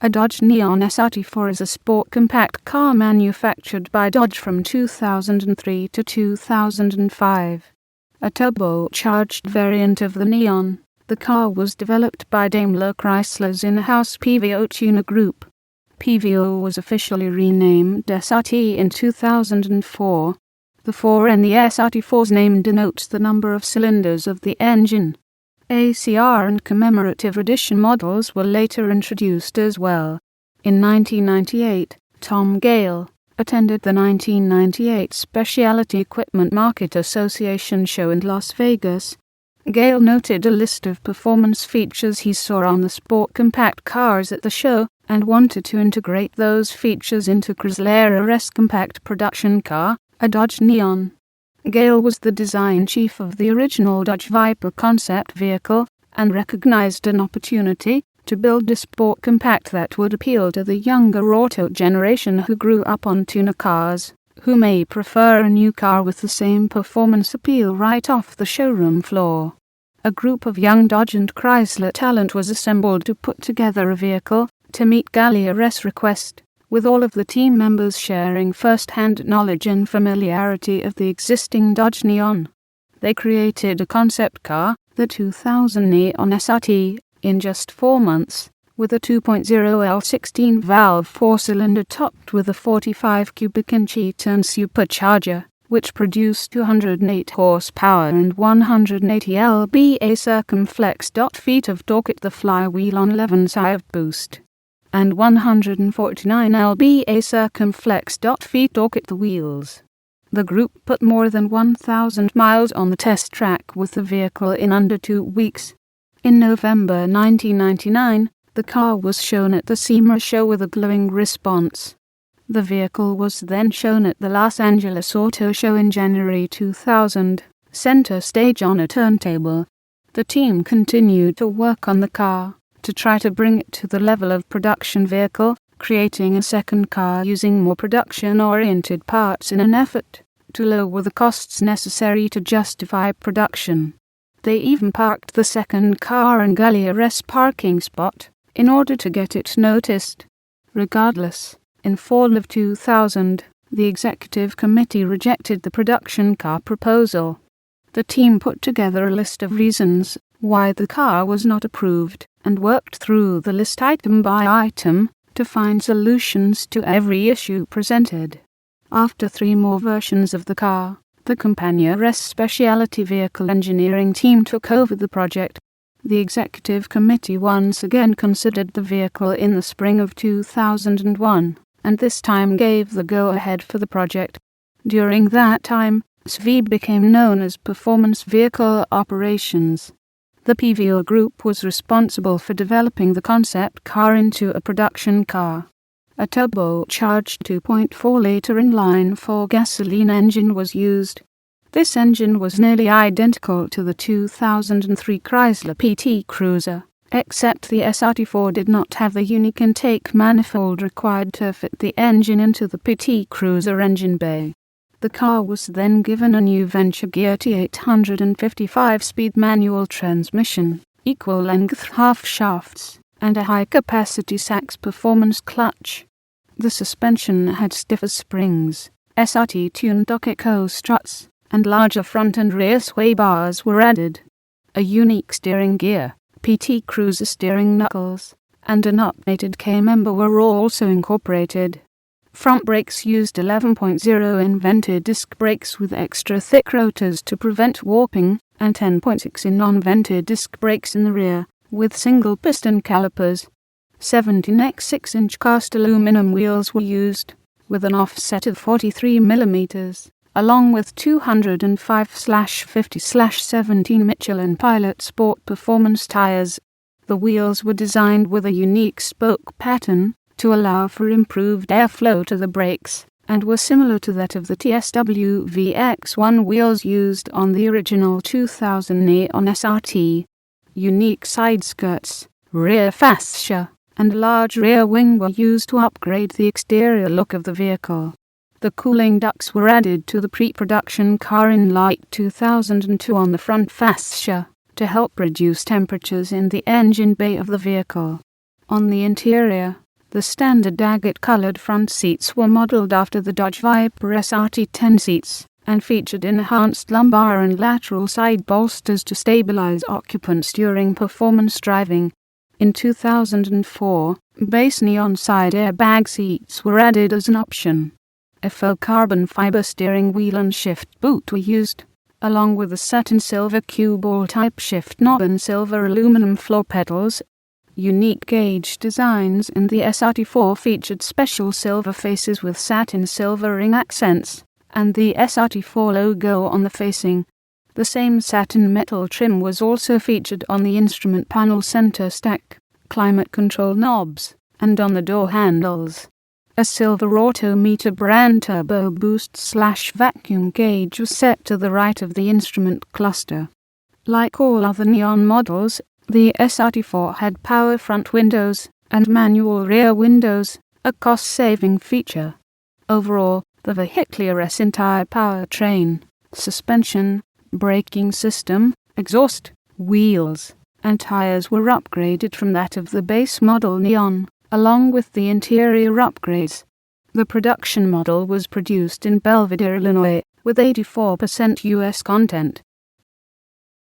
A Dodge Neon SRT-4 is a sport compact car manufactured by Dodge from 2003 to 2005. A turbocharged variant of the Neon, the car was developed by DaimlerChrysler's in-house PVO tuner group. PVO was officially renamed SRT in 2004. The 4 in the SRT-4's name denotes the number of cylinders of the engine. ACR and Commemorative Edition models were later introduced as well. In 1998, Tom Gale attended the 1998 Specialty Equipment Market Association show in Las Vegas. Gale noted a list of performance features he saw on the sport compact cars at the show and wanted to integrate those features into Chrysler's compact production car, a Dodge Neon. Gale was the design chief of the original Dodge Viper concept vehicle and recognized an opportunity to build a sport compact that would appeal to the younger auto generation who grew up on tuner cars, who may prefer a new car with the same performance appeal right off the showroom floor. A group of young Dodge and Chrysler talent was assembled to put together a vehicle to meet Gale's request, with all of the team members sharing first-hand knowledge and familiarity of the existing Dodge Neon. They created a concept car, the 2000 Neon SRT, in just 4 months, with a 2.0 L16-valve 4-cylinder topped with a 45 cubic inch Eaton supercharger, which produced 208 horsepower and 180 lb-a circumflex. Feet of torque at the flywheel on 11-sive boost, and 149 lb-a circumflex. Feet torque at the wheels. The group put more than 1,000 miles on the test track with the vehicle in under 2 weeks. In November 1999, the car was shown at the SEMA show with a glowing response. The vehicle was then shown at the Los Angeles Auto Show in January 2000, center stage on a turntable. The team continued to work on the car to try to bring it to the level of production vehicle, creating a second car using more production-oriented parts in an effort to lower the costs necessary to justify production. They even parked the second car in Gale's parking spot in order to get it noticed. Regardless, in fall of 2000, the executive committee rejected the production car proposal. The team put together a list of reasons why the car was not approved and worked through the list item by item to find solutions to every issue presented. After 3 more versions of the car, the Compagnor's specialty vehicle engineering team took over the project. The executive committee once again considered the vehicle in the spring of 2001, and this time gave the go-ahead for the project. During that time, SV became known as Performance Vehicle Operations. The PVO group was responsible for developing the concept car into a production car. A turbocharged 2.4-liter inline-4 gasoline engine was used. This engine was nearly identical to the 2003 Chrysler PT Cruiser, except the SRT-4 did not have the unique intake manifold required to fit the engine into the PT Cruiser engine bay. The car was then given a new Venture Gear T855-speed manual transmission, equal-length half shafts, and a high-capacity Sachs performance clutch. The suspension had stiffer springs, SRT-tuned Echo struts, and larger front and rear sway bars were added. A unique steering gear, PT Cruiser steering knuckles, and an updated K-member were also incorporated. Front brakes used 11.0 invented disc brakes with extra thick rotors to prevent warping, and 10.6 in non-vented disc brakes in the rear, with single piston calipers. 17x 6-inch cast aluminum wheels were used, with an offset of 43 mm, along with 205/50/17 Michelin Pilot Sport Performance tires. The wheels were designed with a unique spoke pattern to allow for improved airflow to the brakes, and were similar to that of the TSW VX1 wheels used on the original 2000 Neon SRT. Unique side skirts, rear fascia, and large rear wing were used to upgrade the exterior look of the vehicle. The cooling ducts were added to the pre-production car in late 2002 on the front fascia to help reduce temperatures in the engine bay of the vehicle. On the interior, The standard agate-colored front seats were modeled after the Dodge Viper SRT-10 seats, and featured enhanced lumbar and lateral side bolsters to stabilize occupants during performance driving. In 2004, base neon side airbag seats were added as an option. A faux carbon fiber steering wheel and shift boot were used, along with a satin silver cue ball type shift knob and silver aluminum floor pedals. Unique gauge designs in the SRT-4 featured special silver faces with satin silver ring accents, and the SRT-4 logo on the facing. The same satin metal trim was also featured on the instrument panel center stack, climate control knobs, and on the door handles. A silver Autometer brand turbo boost/vacuum gauge was set to the right of the instrument cluster. Like all other Neon models, the SRT-4 had power front windows and manual rear windows, a cost-saving feature. Overall, the vehicle's entire powertrain, suspension, braking system, exhaust, wheels, and tires were upgraded from that of the base model Neon, along with the interior upgrades. The production model was produced in Belvidere, Illinois, with 84% U.S. content.